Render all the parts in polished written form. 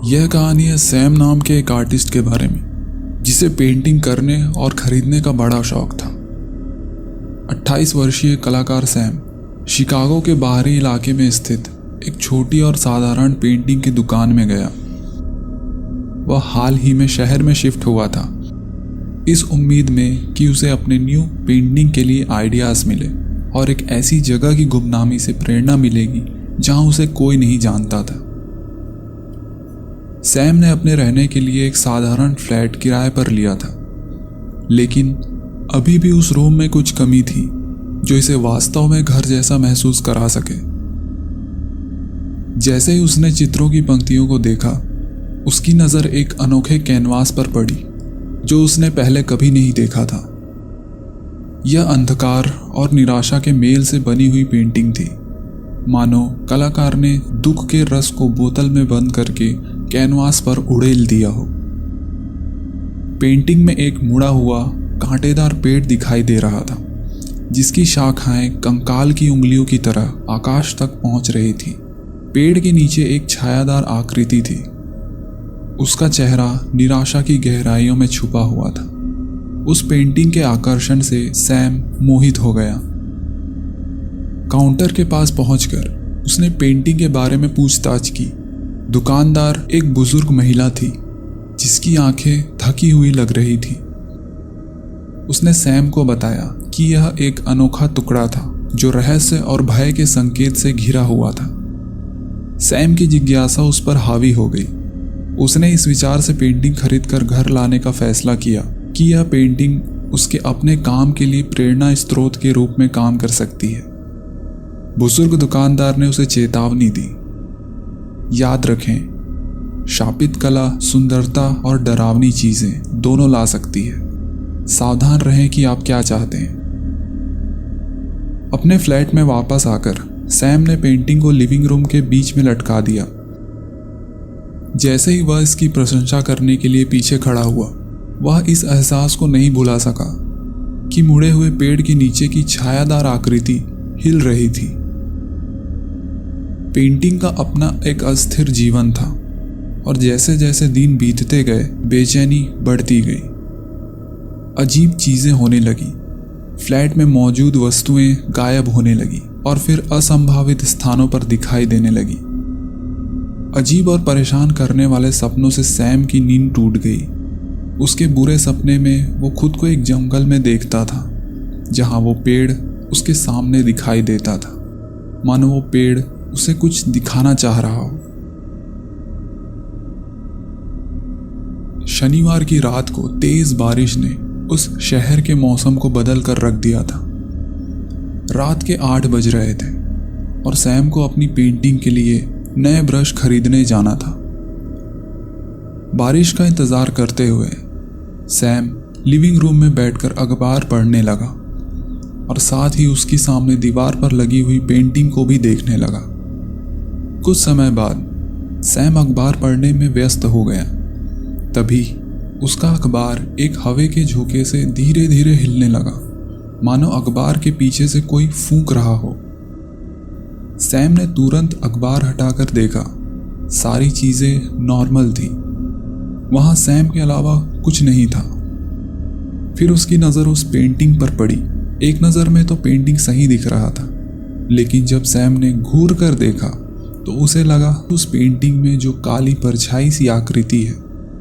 यह कहानी है सैम नाम के एक आर्टिस्ट के बारे में जिसे पेंटिंग करने और खरीदने का बड़ा शौक था। 28 वर्षीय कलाकार सैम शिकागो के बाहरी इलाके में स्थित एक छोटी और साधारण पेंटिंग की दुकान में गया। वह हाल ही में शहर में शिफ्ट हुआ था, इस उम्मीद में कि उसे अपने न्यू पेंटिंग के लिए आइडियाज़ मिले और एक ऐसी जगह की गुमनामी से प्रेरणा मिलेगी जहां उसे कोई नहीं जानता था। सैम ने अपने रहने के लिए एक साधारण फ्लैट किराए पर लिया था, लेकिन अभी भी उस रूम में कुछ कमी थी जो इसे वास्तव में घर जैसा महसूस करा सके। जैसे ही उसने चित्रों की पंक्तियों को देखा, उसकी नज़र एक अनोखे कैनवास पर पड़ी जो उसने पहले कभी नहीं देखा था। यह अंधकार और निराशा के मेल से बनी हुई पेंटिंग थी, मानो कलाकार ने दुख के रस को बोतल में बंद करके कैनवास पर उड़ेल दिया हो। पेंटिंग में एक मुड़ा हुआ कांटेदार पेड़ दिखाई दे रहा था, जिसकी शाखाएं कंकाल की उंगलियों की तरह आकाश तक पहुंच रही थी। पेड़ के नीचे एक छायादार आकृति थी। उसका चेहरा निराशा की गहराइयों में छुपा हुआ था। उस पेंटिंग के आकर्षण से सैम मोहित हो गया। काउंटर के पास पहुंचकर उसने पेंटिंग के बारे में पूछताछ की। दुकानदार एक बुजुर्ग महिला थी जिसकी आंखें थकी हुई लग रही थी। उसने सैम को बताया कि यह एक अनोखा टुकड़ा था जो रहस्य और भय के संकेत से घिरा हुआ था। सैम की जिज्ञासा उस पर हावी हो गई। उसने इस विचार से पेंटिंग खरीदकर घर लाने का फैसला किया कि यह पेंटिंग उसके अपने काम के लिए प्रेरणा स्रोत के रूप में काम कर सकती है। बुजुर्ग दुकानदार ने उसे चेतावनी दी, याद रखें, शापित कला सुंदरता और डरावनी चीजें दोनों ला सकती है। सावधान रहें कि आप क्या चाहते हैं। अपने फ्लैट में वापस आकर सैम ने पेंटिंग को लिविंग रूम के बीच में लटका दिया। जैसे ही वह इसकी प्रशंसा करने के लिए पीछे खड़ा हुआ, वह इस एहसास को नहीं भुला सका कि मुड़े हुए पेड़ के नीचे की छायादार आकृति हिल रही थी। पेंटिंग का अपना एक अस्थिर जीवन था और जैसे जैसे दिन बीतते गए, बेचैनी बढ़ती गई। अजीब चीजें होने लगी। फ्लैट में मौजूद वस्तुएं गायब होने लगी और फिर असंभावित स्थानों पर दिखाई देने लगी। अजीब और परेशान करने वाले सपनों से सैम की नींद टूट गई। उसके बुरे सपने में वो खुद को एक जंगल में देखता था जहां वो पेड़ उसके सामने दिखाई देता था, मानो वो पेड़ उसे कुछ दिखाना चाह रहा हो। शनिवार की रात को तेज बारिश ने उस शहर के मौसम को बदल कर रख दिया था। रात के 8 बज रहे थे और सैम को अपनी पेंटिंग के लिए नए ब्रश खरीदने जाना था। बारिश का इंतजार करते हुए सैम लिविंग रूम में बैठकर अखबार पढ़ने लगा और साथ ही उसकी सामने दीवार पर लगी हुई पेंटिंग को भी देखने लगा। कुछ समय बाद सैम अखबार पढ़ने में व्यस्त हो गया। तभी उसका अखबार एक हवा के झोंके से धीरे धीरे हिलने लगा, मानो अखबार के पीछे से कोई फूंक रहा हो। सैम ने तुरंत अखबार हटाकर देखा। सारी चीजें नॉर्मल थी। वहां सैम के अलावा कुछ नहीं था। फिर उसकी नजर उस पेंटिंग पर पड़ी। एक नजर में तो पेंटिंग सही दिख रहा था, लेकिन जब सैम ने घूर कर देखा तो उसे लगा उस पेंटिंग में जो काली परछाई सी आकृति है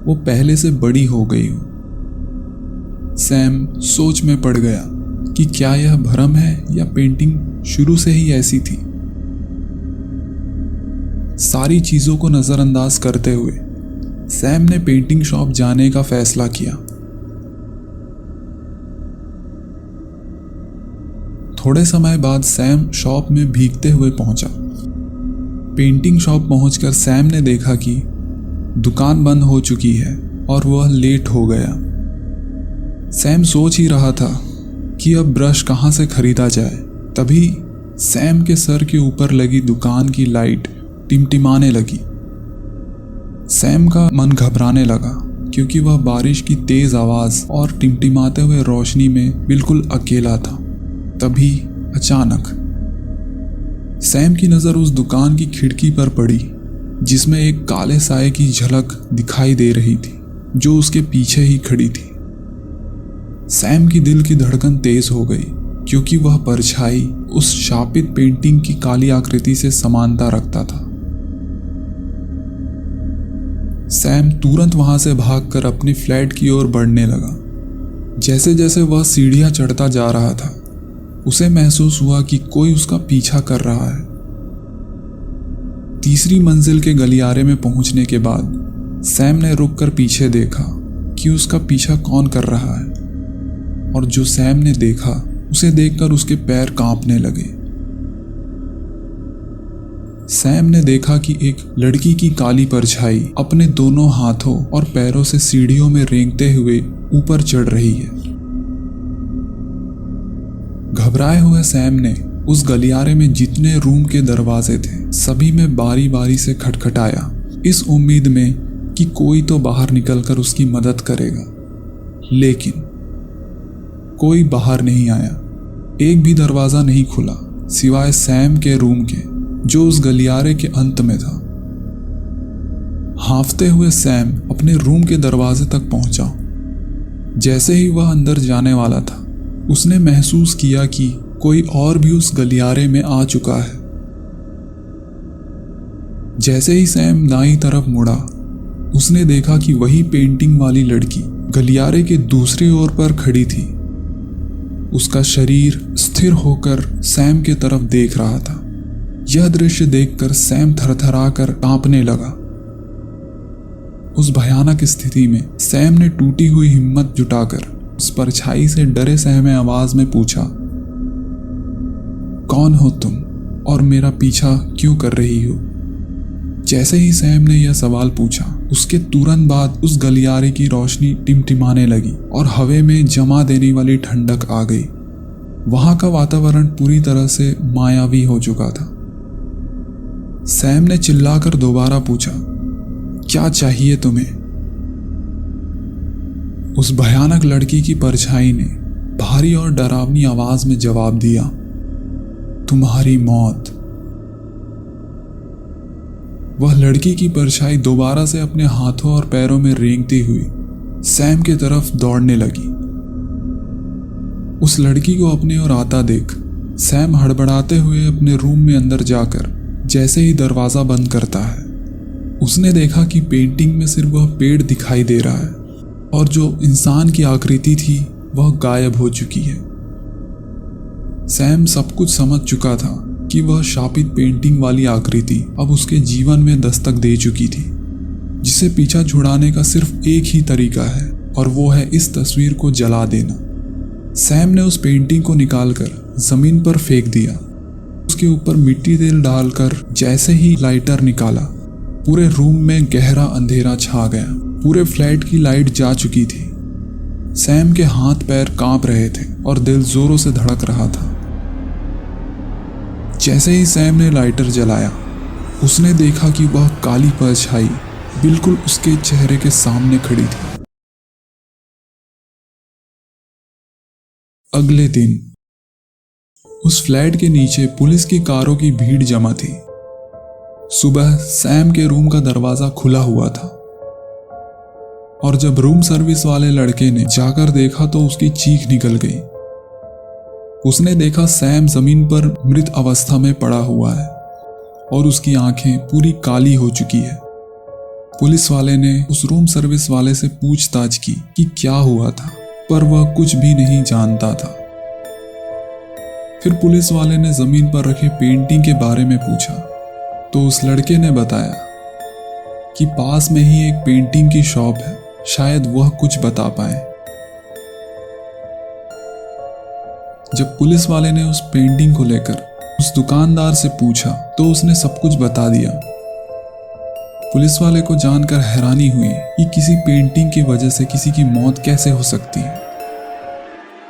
वो पहले से बड़ी हो गई हो। सैम सोच में पड़ गया कि क्या यह भ्रम है या पेंटिंग शुरू से ही ऐसी थी। सारी चीजों को नजरअंदाज करते हुए सैम ने पेंटिंग शॉप जाने का फैसला किया। थोड़े समय बाद सैम शॉप में भीगते हुए पहुंचा। पेंटिंग शॉप पहुंचकर सैम ने देखा कि दुकान बंद हो चुकी है और वह लेट हो गया। सैम सोच ही रहा था कि अब ब्रश कहां से खरीदा जाए। तभी सैम के सर के ऊपर लगी दुकान की लाइट टिमटिमाने लगी। सैम का मन घबराने लगा क्योंकि वह बारिश की तेज आवाज और टिमटिमाते हुए रोशनी में बिल्कुल अकेला था। तभी अचानक सैम की नज़र उस दुकान की खिड़की पर पड़ी जिसमें एक काले साए की झलक दिखाई दे रही थी जो उसके पीछे ही खड़ी थी। सैम की दिल की धड़कन तेज हो गई क्योंकि वह परछाई उस शापित पेंटिंग की काली आकृति से समानता रखता था। सैम तुरंत वहां से भागकर अपने फ्लैट की ओर बढ़ने लगा। जैसे जैसे वह सीढ़ियां चढ़ता जा रहा था उसे महसूस हुआ कि कोई उसका पीछा कर रहा है। तीसरी मंजिल के गलियारे में पहुंचने के बाद सैम ने रुककर पीछे देखा कि उसका पीछा कौन कर रहा है, और जो सैम ने देखा उसे देखकर उसके पैर कांपने लगे। सैम ने देखा कि एक लड़की की काली परछाई अपने दोनों हाथों और पैरों से सीढ़ियों में रेंगते हुए ऊपर चढ़ रही है। घबराए हुए सैम ने उस गलियारे में जितने रूम के दरवाजे थे सभी में बारी बारी से खटखटाया, इस उम्मीद में कि कोई तो बाहर निकलकर उसकी मदद करेगा, लेकिन कोई बाहर नहीं आया। एक भी दरवाजा नहीं खुला सिवाय सैम के रूम के जो उस गलियारे के अंत में था। हांफते हुए सैम अपने रूम के दरवाजे तक पहुंचा। जैसे ही वह अंदर जाने वाला था उसने महसूस किया कि कोई और भी उस गलियारे में आ चुका है। जैसे ही सैम दाईं तरफ मुड़ा उसने देखा कि वही पेंटिंग वाली लड़की गलियारे के दूसरी ओर पर खड़ी थी। उसका शरीर स्थिर होकर सैम के तरफ देख रहा था। यह दृश्य देखकर सैम थरथराकर कांपने लगा। उस भयानक स्थिति में सैम ने टूटी हुई हिम्मत जुटाकर उस परछाई से डरे सहमे आवाज में पूछा, कौन हो तुम और मेरा पीछा क्यों कर रही हो? जैसे ही सैम ने यह सवाल पूछा उसके तुरंत बाद उस गलियारे की रोशनी टिमटिमाने लगी और हवा में जमा देने वाली ठंडक आ गई। वहां का वातावरण पूरी तरह से मायावी हो चुका था। सैम ने चिल्लाकर दोबारा पूछा, क्या चाहिए तुम्हें? उस भयानक लड़की की परछाई ने भारी और डरावनी आवाज में जवाब दिया, तुम्हारी मौत। वह लड़की की परछाई दोबारा से अपने हाथों और पैरों में रेंगती हुई सैम की तरफ दौड़ने लगी। उस लड़की को अपनी ओर आता देख सैम हड़बड़ाते हुए अपने रूम में अंदर जाकर जैसे ही दरवाजा बंद करता है उसने देखा कि पेंटिंग में सिर्फ वह पेड़ दिखाई दे रहा है और जो इंसान की आकृति थी वह गायब हो चुकी है। सैम सब कुछ समझ चुका था कि वह शापित पेंटिंग वाली आकृति अब उसके जीवन में दस्तक दे चुकी थी, जिसे पीछा छुड़ाने का सिर्फ एक ही तरीका है और वो है इस तस्वीर को जला देना। सैम ने उस पेंटिंग को निकालकर जमीन पर फेंक दिया। उसके ऊपर मिट्टी तेल डालकर जैसे ही लाइटर निकाला पूरे रूम में गहरा अंधेरा छा गया। पूरे फ्लैट की लाइट जा चुकी थी। सैम के हाथ पैर कांप रहे थे और दिल जोरों से धड़क रहा था। जैसे ही सैम ने लाइटर जलाया उसने देखा कि वह काली परछाई बिल्कुल उसके चेहरे के सामने खड़ी थी। अगले दिन उस फ्लैट के नीचे पुलिस की कारों की भीड़ जमा थी। सुबह सैम के रूम का दरवाजा खुला हुआ था और जब रूम सर्विस वाले लड़के ने जाकर देखा तो उसकी चीख निकल गई। उसने देखा सैम जमीन पर मृत अवस्था में पड़ा हुआ है और उसकी आंखें पूरी काली हो चुकी है। पुलिस वाले ने उस रूम सर्विस वाले से पूछताछ की कि क्या हुआ था, पर वह कुछ भी नहीं जानता था। फिर पुलिस वाले ने जमीन पर रखे पेंटिंग के बारे में पूछा तो उस लड़के ने बताया कि पास में ही एक पेंटिंग की शॉप है, शायद वह कुछ बता पाए। जब पुलिस वाले ने उस पेंटिंग को लेकर उस दुकानदार से पूछा तो उसने सब कुछ बता दिया। पुलिस वाले को जानकर हैरानी हुई कि किसी पेंटिंग की वजह से किसी की मौत कैसे हो सकती है।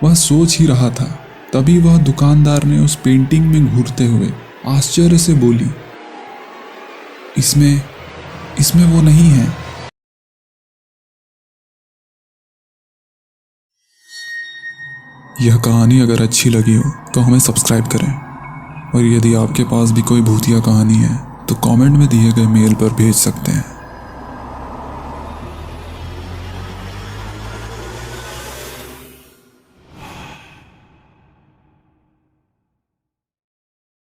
वह सोच ही रहा था, तभी वह दुकानदार ने उस पेंटिंग में घूरते हुए आश्चर्य से बोली, इसमें वो नहीं है। यह कहानी अगर अच्छी लगी हो तो हमें सब्सक्राइब करें, और यदि आपके पास भी कोई भूतिया कहानी है तो कमेंट में दिए गए मेल पर भेज सकते हैं।